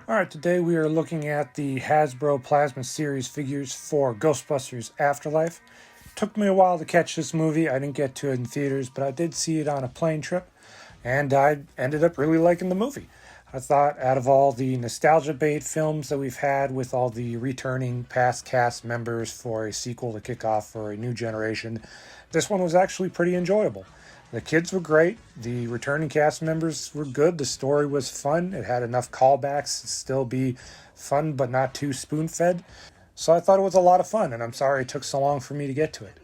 Alright, today we are looking at the Hasbro Plasma Series figures for Ghostbusters Afterlife. Took me a while to catch this movie. I didn't get to it in theaters, but I did see it on a plane trip, and I ended up really liking the movie. I thought out of all the nostalgia bait films that we've had with all the returning past cast members for a sequel to kick off for a new generation, this one was actually pretty enjoyable. The kids were great. The returning cast members were good. The story was fun. It had enough callbacks to still be fun but not too spoon-fed. So I thought it was a lot of fun, and I'm sorry it took so long for me to get to it.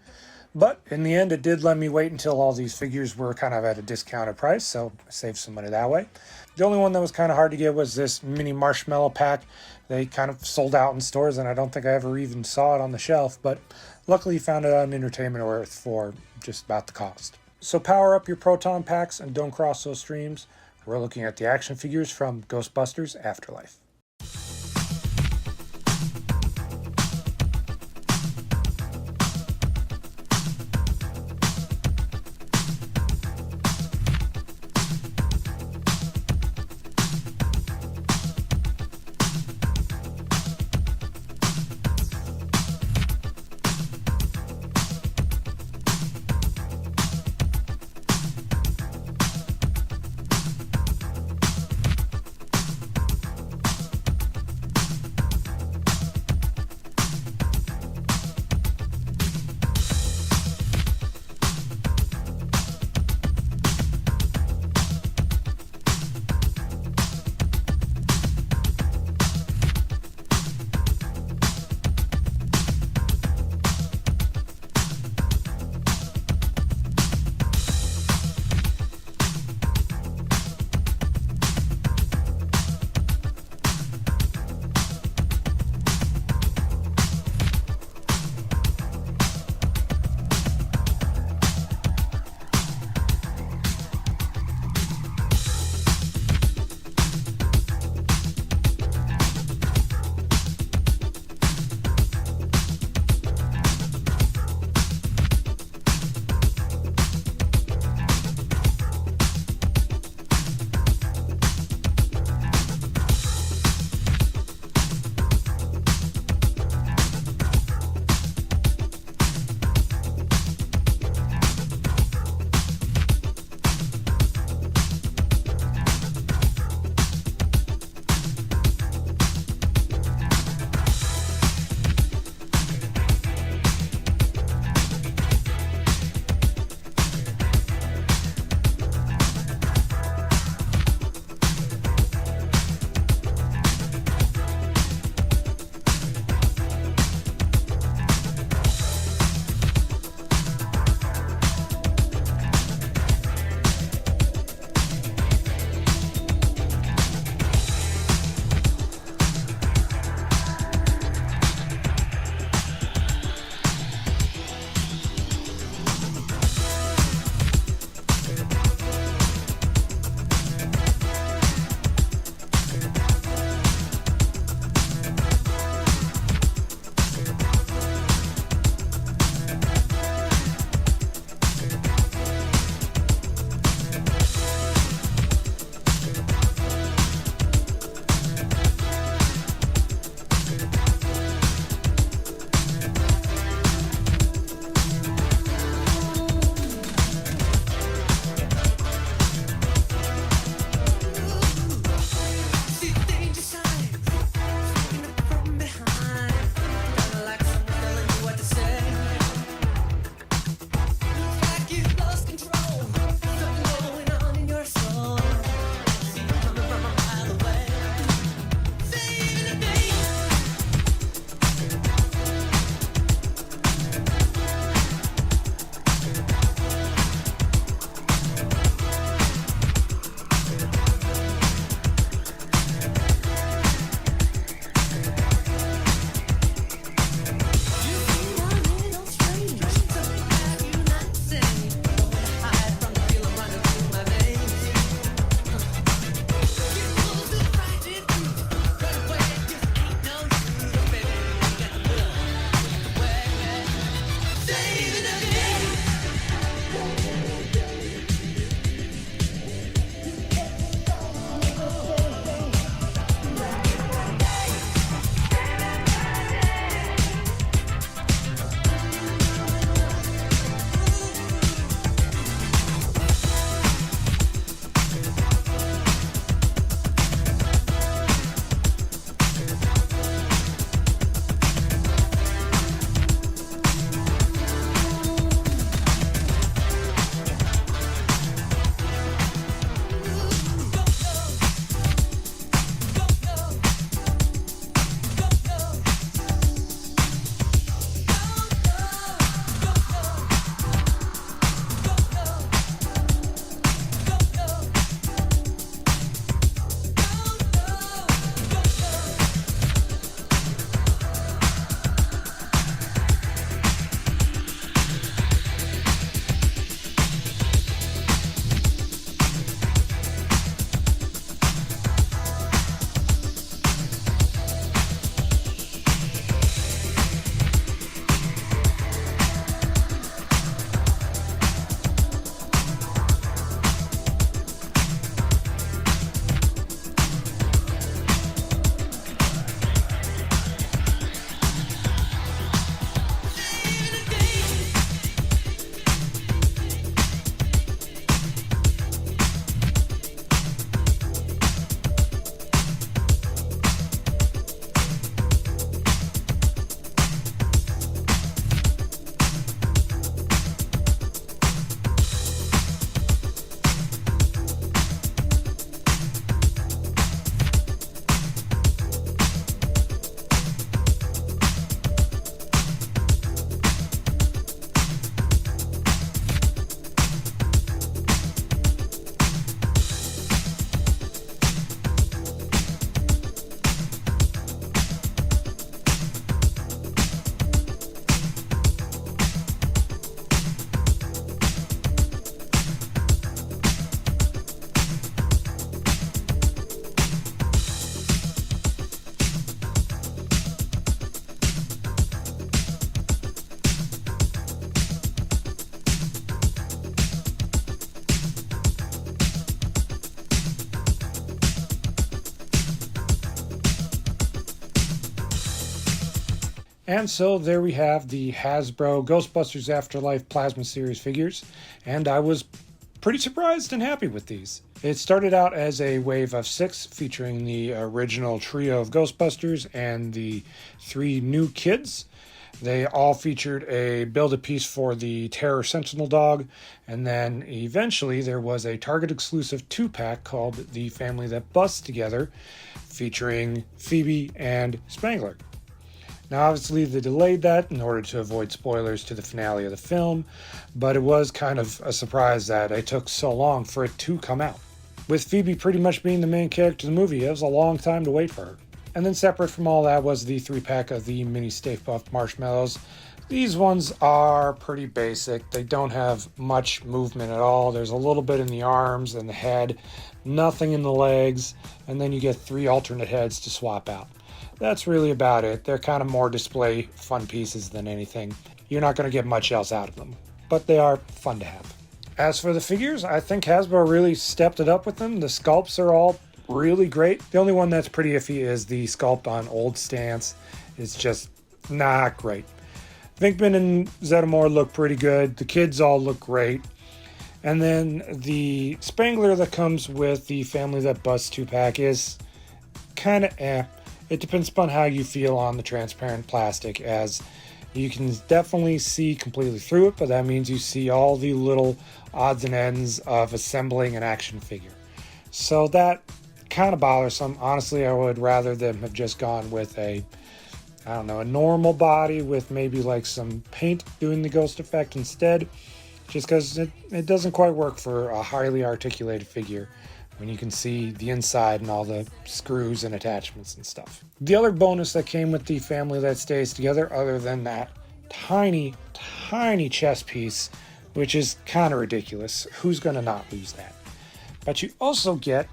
But in the end, it did let me wait until all these figures were kind of at a discounted price, so I saved some money that way. The only one that was kind of hard to get was this mini marshmallow pack. They kind of sold out in stores, and I don't think I ever even saw it on the shelf, but luckily found it on Entertainment Earth for just about the cost. So power up your proton packs and don't cross those streams. We're looking at the action figures from Ghostbusters Afterlife. And so there we have the Hasbro Ghostbusters Afterlife Plasma Series figures, and I was pretty surprised and happy with these. It started out as a wave of 6 featuring the original trio of Ghostbusters and the 3 new kids. They all featured a Build-A-Piece for the Terror Sentinel Dog, and then eventually there was a Target exclusive 2-pack called The Family That Busts Together, featuring Phoebe and Spangler. Now, obviously, they delayed that in order to avoid spoilers to the finale of the film, but it was kind of a surprise that it took so long for it to come out. With Phoebe pretty much being the main character of the movie, it was a long time to wait for her. And then separate from all that was the 3-pack of the mini Stay Puft marshmallows. These ones are pretty basic. They don't have much movement at all. There's a little bit in the arms and the head, nothing in the legs, and then you get 3 alternate heads to swap out. That's really about it. They're kind of more display fun pieces than anything. You're not going to get much else out of them, but they are fun to have. As for the figures, I think Hasbro really stepped it up with them. The sculpts are all really great. The only one that's pretty iffy is the sculpt on old Stantz. It's just not great. Venkman and Zeddemore look pretty good. The kids all look great. And then the Spangler that comes with the Family That Busts 2-pack is kind of It depends upon how you feel on the transparent plastic, as you can definitely see completely through it, but that means you see all the little odds and ends of assembling an action figure. So that kind of bothersome. Honestly, I would rather them have just gone with a normal body with maybe like some paint doing the ghost effect instead, just because it doesn't quite work for a highly articulated figure when you can see the inside and all the screws and attachments and stuff. The other bonus that came with the Family That Stays Together, other than that tiny chess piece, which is kind of ridiculous. Who's going to not lose that? But you also get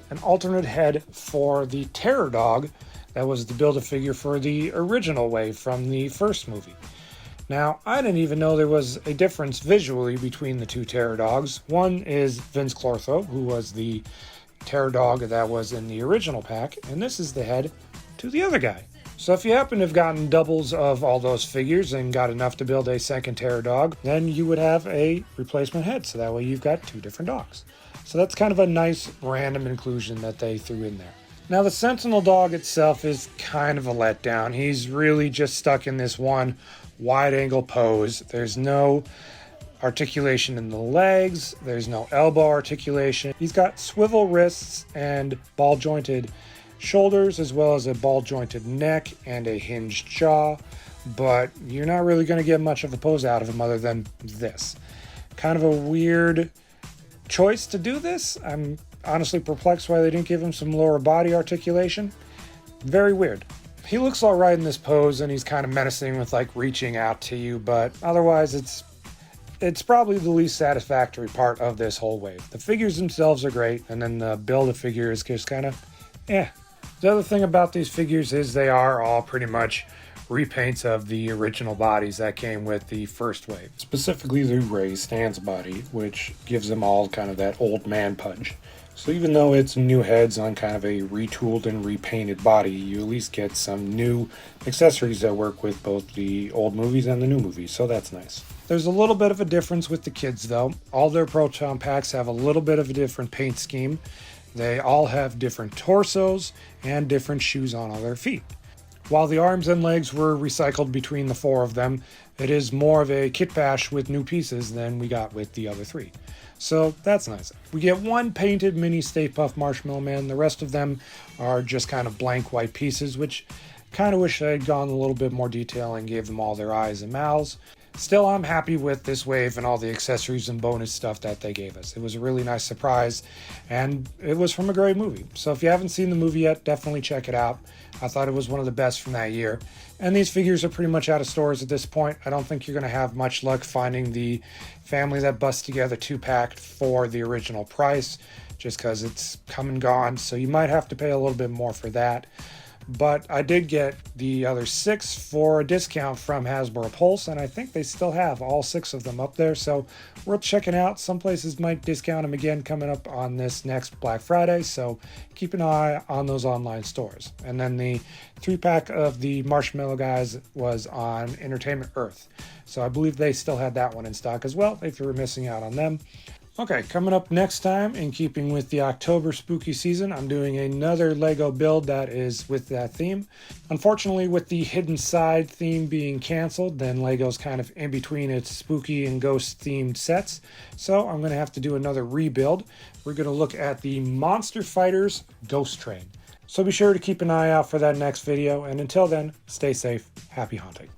an alternate head for the Terror Dog that was the Build-A-Figure for the original wave from the first movie. Now, I didn't even know there was a difference visually between the 2 Terror Dogs. One is Vince Clortho, who was the Terror Dog that was in the original pack, and this is the head to the other guy. So if you happen to have gotten doubles of all those figures and got enough to build a second Terror Dog, then you would have a replacement head, so that way you've got 2 different dogs. So that's kind of a nice random inclusion that they threw in there. Now, the Sentinel Dog itself is kind of a letdown. He's really just stuck in this one wide-angle pose. There's no articulation in the legs. There's no elbow articulation. He's got swivel wrists and ball-jointed shoulders, as well as a ball-jointed neck and a hinged jaw, but you're not really going to get much of a pose out of him other than this. Kind of a weird choice to do this. I'm honestly perplexed why they didn't give him some lower body articulation. Very weird. He looks all right in this pose, and he's kind of menacing with like reaching out to you, but otherwise it's probably the least satisfactory part of this whole wave. The figures themselves are great, and then the Build-A-Figure is just kind of The other thing about these figures is they are all pretty much repaints of the original bodies that came with the first wave. Specifically the Ray Stantz body, which gives them all kind of that old man punch. So even though it's new heads on kind of a retooled and repainted body, you at least get some new accessories that work with both the old movies and the new movies, so that's nice. There's a little bit of a difference with the kids though. All their Proton packs have a little bit of a different paint scheme. They all have different torsos and different shoes on all their feet. While the arms and legs were recycled between the 4 of them, it is more of a kit bash with new pieces than we got with the other 3. So that's nice. We get 1 painted mini Stay Puft Marshmallow Man. The rest of them are just kind of blank white pieces, which kind of wish I had gone a little bit more detail and gave them all their eyes and mouths. Still, I'm happy with this wave and all the accessories and bonus stuff that they gave us. It was a really nice surprise, and it was from a great movie. So if you haven't seen the movie yet, definitely check it out. I thought it was one of the best from that year. And these figures are pretty much out of stores at this point. I don't think you're going to have much luck finding the Family That Busts Together 2-pack for the original price, just because it's come and gone. So you might have to pay a little bit more for that. but I did get the other 6 for a discount from Hasbro Pulse, and I think they still have all 6 of them up there, so worth checking out. Some places might discount them again coming up on this next Black Friday, so keep an eye on those online stores. And then the 3-pack of the Marshmallow Guys was on Entertainment Earth, so I believe they still had that one in stock as well if you were missing out on them. Okay, coming up next time, in keeping with the October spooky season, I'm doing another Lego build that is with that theme. Unfortunately, with the Hidden Side theme being canceled, then Lego's kind of in between its spooky and ghost themed sets. So I'm going to have to do another rebuild. We're going to look at the Monster Fighters Ghost Train. So be sure to keep an eye out for that next video, and until then, stay safe, happy haunting.